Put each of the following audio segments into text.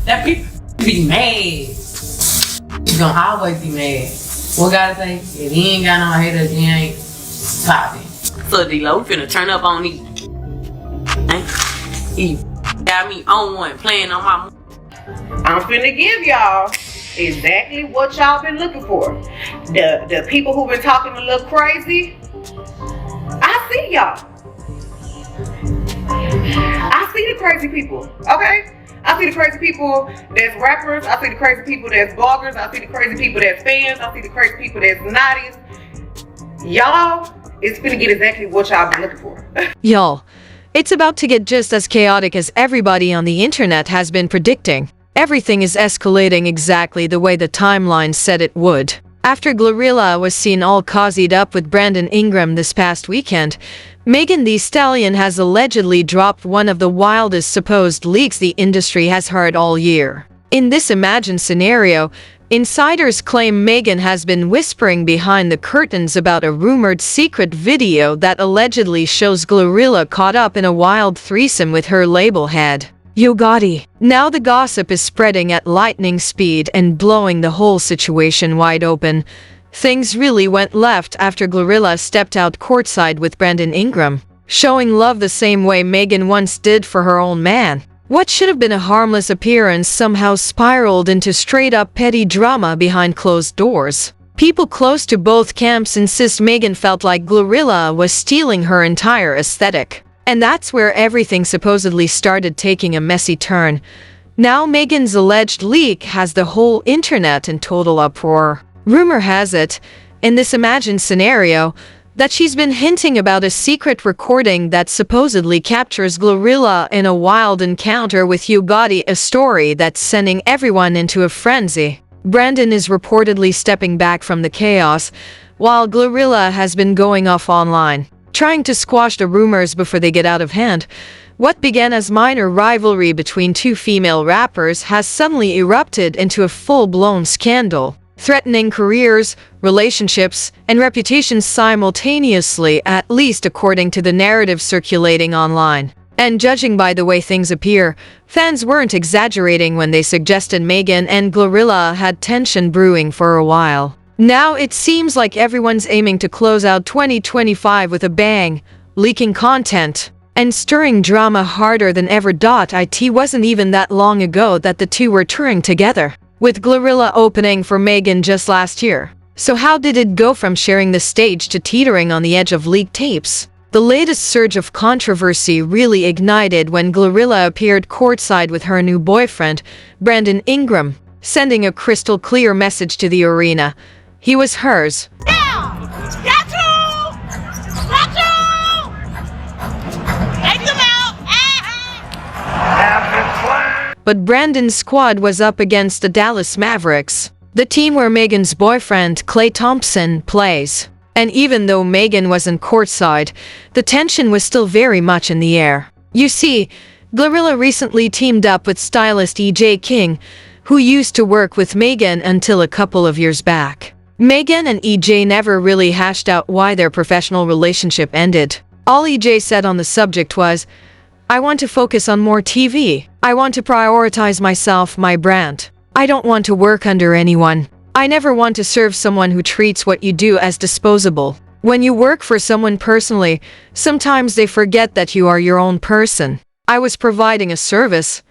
That people be mad. You gonna always be mad. What gotta say? If he ain't got no haters, he ain't popping. So D-Lo, we finna turn up on these. He got me on one, playing on my. I'm finna give y'all exactly what y'all been looking for. The people who been talking a little crazy, I see y'all. I see the crazy people, okay? I see the crazy people that's rappers. I see the crazy people that's bloggers. I see the crazy people that's fans. I see the crazy people that's naughties. Y'all, it's finna get exactly what y'all been looking for. Y'all, it's about to get just as chaotic as everybody on the internet has been predicting. Everything is escalating exactly the way the timeline said it would. After GloRilla was seen all cozied up with Brandon Ingram this past weekend, Megan Thee Stallion has allegedly dropped one of the wildest supposed leaks the industry has heard all year. In this imagined scenario, insiders claim Megan has been whispering behind the curtains about a rumored secret video that allegedly shows GloRilla caught up in a wild threesome with her label head, Yo Gotti. Now the gossip is spreading at lightning speed and blowing the whole situation wide open. Things really went left after GloRilla stepped out courtside with Brandon Ingram, showing love the same way Megan once did for her own man. What should have been a harmless appearance somehow spiraled into straight-up petty drama behind closed doors. People close to both camps insist Megan felt like GloRilla was stealing her entire aesthetic. And that's where everything supposedly started taking a messy turn. Now Megan's alleged leak has the whole internet in total uproar. Rumor has it, in this imagined scenario, that she's been hinting about a secret recording that supposedly captures GloRilla in a wild encounter with Yo Gotti, a story that's sending everyone into a frenzy. Brandon is reportedly stepping back from the chaos, while GloRilla has been going off online, trying to squash the rumors before they get out of hand. What began as minor rivalry between two female rappers has suddenly erupted into a full-blown scandal, threatening careers, relationships, and reputations simultaneously, at least according to the narrative circulating online. And judging by the way things appear, fans weren't exaggerating when they suggested Megan and GloRilla had tension brewing for a while. Now it seems like everyone's aiming to close out 2025 with a bang, leaking content and stirring drama harder than ever. It wasn't even that long ago that the two were touring together, with GloRilla opening for Megan just last year. So how did it go from sharing the stage to teetering on the edge of leaked tapes? The latest surge of controversy really ignited when GloRilla appeared courtside with her new boyfriend, Brandon Ingram, sending a crystal clear message to the arena. He was hers. But Brandon's squad was up against the Dallas Mavericks, the team where Megan's boyfriend, Klay Thompson, plays. And even though Megan wasn't courtside, the tension was still very much in the air. You see, GloRilla recently teamed up with stylist E.J. King, who used to work with Megan until a couple of years back. Megan and E.J. never really hashed out why their professional relationship ended. All E.J. said on the subject was, "I want to focus on more TV. I want to prioritize myself, my brand. I don't want to work under anyone. I never want to serve someone who treats what you do as disposable." When you work for someone personally, sometimes they forget that you are your own person. I was providing a service.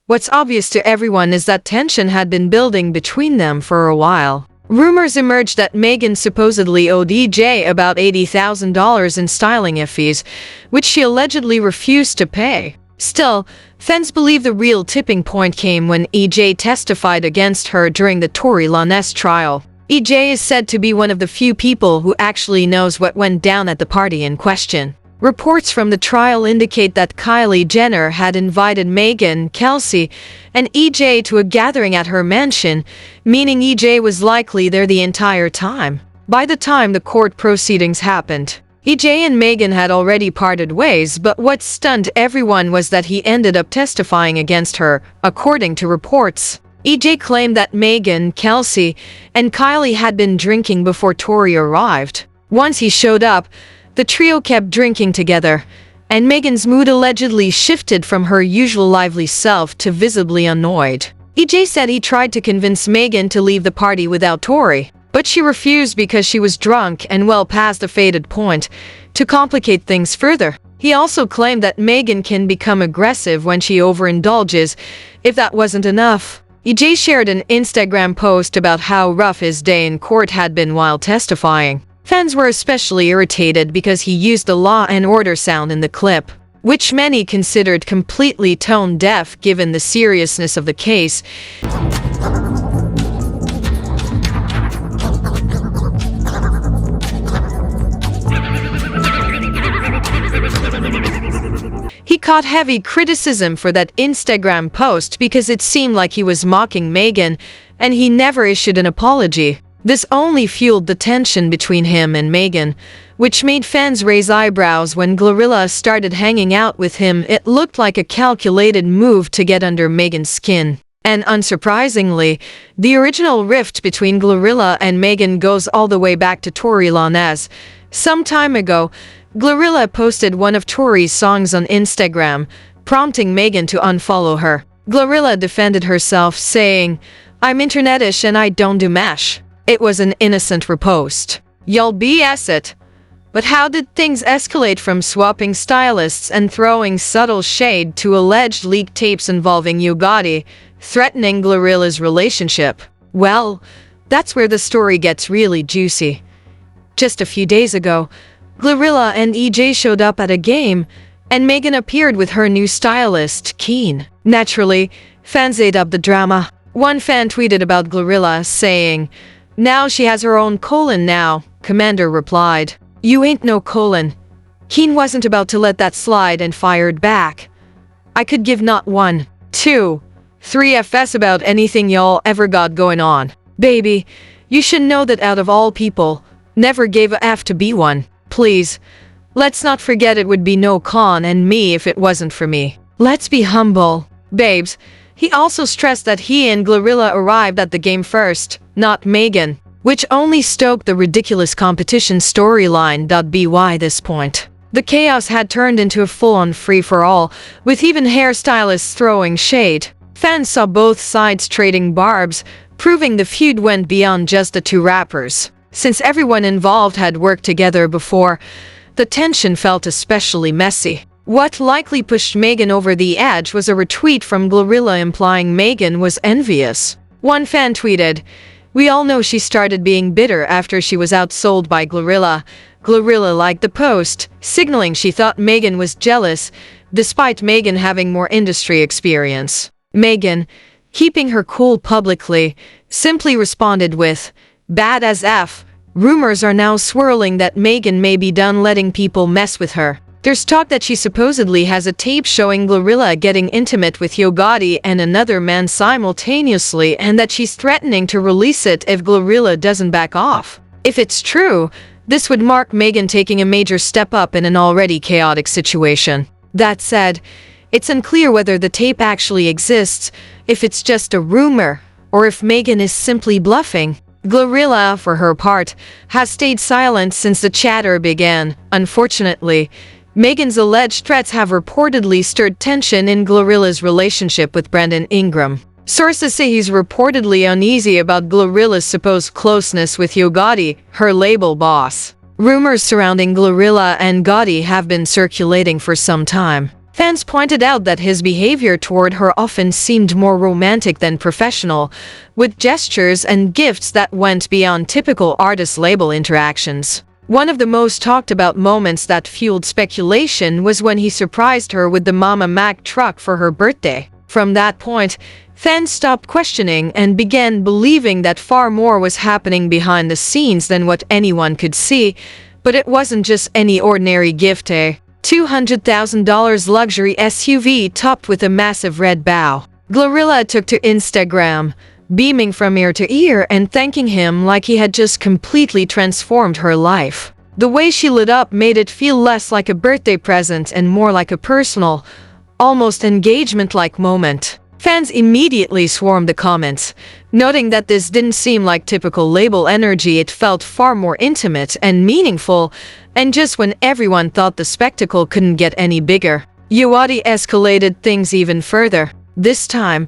What's obvious to everyone is that tension had been building between them for a while. Rumors emerged that Megan supposedly owed E.J. about $80,000 in styling fees, which she allegedly refused to pay. Still, fans believe the real tipping point came when E.J. testified against her during the Tory Lanez trial. E.J. is said to be one of the few people who actually knows what went down at the party in question. Reports from the trial indicate that Kylie Jenner had invited Megan, Kelsey, and E.J. to a gathering at her mansion, meaning E.J. was likely there the entire time. By the time the court proceedings happened, E.J. and Megan had already parted ways, but what stunned everyone was that he ended up testifying against her, according to reports. E.J. claimed that Megan, Kelsey, and Kylie had been drinking before Tory arrived. Once he showed up, the trio kept drinking together, and Megan's mood allegedly shifted from her usual lively self to visibly annoyed. EJ said he tried to convince Megan to leave the party without Tori, but she refused because she was drunk and well past the fated point. To complicate things further, he also claimed that Megan can become aggressive when she overindulges. If that wasn't enough, EJ shared an Instagram post about how rough his day in court had been while testifying. Fans were especially irritated because he used the law and order sound in the clip, which many considered completely tone-deaf given the seriousness of the case. He caught heavy criticism for that Instagram post because it seemed like he was mocking Megan, and he never issued an apology. This only fueled the tension between him and Megan, which made fans raise eyebrows when GloRilla started hanging out with him. It looked like a calculated move to get under Megan's skin. And unsurprisingly, the original rift between GloRilla and Megan goes all the way back to Tory Lanez. Some time ago, GloRilla posted one of Tori's songs on Instagram, prompting Megan to unfollow her. GloRilla defended herself, saying, "I'm internetish and I don't do mash. It was an innocent repost. Y'all BS it." But how did things escalate from swapping stylists and throwing subtle shade to alleged leaked tapes involving Yo Gotti, threatening GloRilla's relationship? Well, that's where the story gets really juicy. Just a few days ago, GloRilla and EJ showed up at a game, and Megan appeared with her new stylist, Keen. Naturally, fans ate up the drama. One fan tweeted about GloRilla, saying, "Now she has her own colon now." Commander replied, "You ain't no colon." Keen wasn't about to let that slide and fired back. "I could give not 1, 2, 3 FS about anything y'all ever got going on. Baby, you should know that out of all people, never gave a F to be one. Please, let's not forget it would be no Con and me if it wasn't for me. Let's be humble, babes." He also stressed that he and GloRilla arrived at the game first, not Megan, which only stoked the ridiculous competition storyline. By this point, the chaos had turned into a full-on free-for-all, with even hairstylists throwing shade. Fans saw both sides trading barbs, proving the feud went beyond just the two rappers. Since everyone involved had worked together before, the tension felt especially messy. What likely pushed Megan over the edge was a retweet from GloRilla implying Megan was envious. One fan tweeted, "We all know she started being bitter after she was outsold by GloRilla." GloRilla liked the post, signaling she thought Megan was jealous, despite Megan having more industry experience. Megan, keeping her cool publicly, simply responded with, "Bad as F. Rumors are now swirling that Megan may be done letting people mess with her." There's talk that she supposedly has a tape showing GloRilla getting intimate with Yo Gotti and another man simultaneously, and that she's threatening to release it if GloRilla doesn't back off. If it's true, this would mark Megan taking a major step up in an already chaotic situation. That said, it's unclear whether the tape actually exists, if it's just a rumor, or if Megan is simply bluffing. GloRilla, for her part, has stayed silent since the chatter began. Unfortunately, Megan's alleged threats have reportedly stirred tension in GloRilla's relationship with Brandon Ingram. Sources say he's reportedly uneasy about GloRilla's supposed closeness with Yo Gotti, her label boss. Rumors surrounding GloRilla and Gotti have been circulating for some time. Fans pointed out that his behavior toward her often seemed more romantic than professional, with gestures and gifts that went beyond typical artist-label interactions. One of the most talked about moments that fueled speculation was when he surprised her with the Mama Mac truck for her birthday. From that point, fans stopped questioning and began believing that far more was happening behind the scenes than what anyone could see. But it wasn't just any ordinary gift, $200,000 luxury SUV topped with a massive red bow. GloRilla took to Instagram, beaming from ear to ear and thanking him like he had just completely transformed her life. The way she lit up made it feel less like a birthday present and more like a personal, almost engagement-like moment. Fans immediately swarmed the comments, noting that this didn't seem like typical label energy. It felt far more intimate and meaningful, And just when everyone thought the spectacle couldn't get any bigger, Yo Gotti escalated things even further. This time,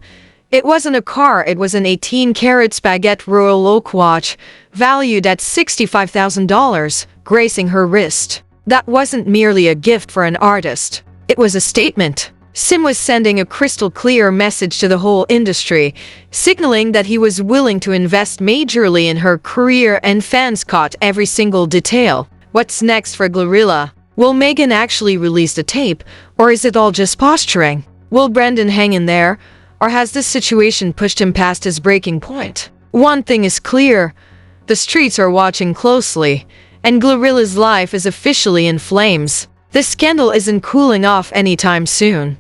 it wasn't a car, it was an 18-carat spaghetti royal oak watch, valued at $65,000, gracing her wrist. That wasn't merely a gift for an artist. It was a statement. Sim was sending a crystal-clear message to the whole industry, signaling that he was willing to invest majorly in her career, and fans caught every single detail. What's next for GloRilla? Will Megan actually release the tape, or is it all just posturing? Will Brandon hang in there, or has this situation pushed him past his breaking point? One thing is clear, the streets are watching closely, and GloRilla's life is officially in flames. This scandal isn't cooling off anytime soon.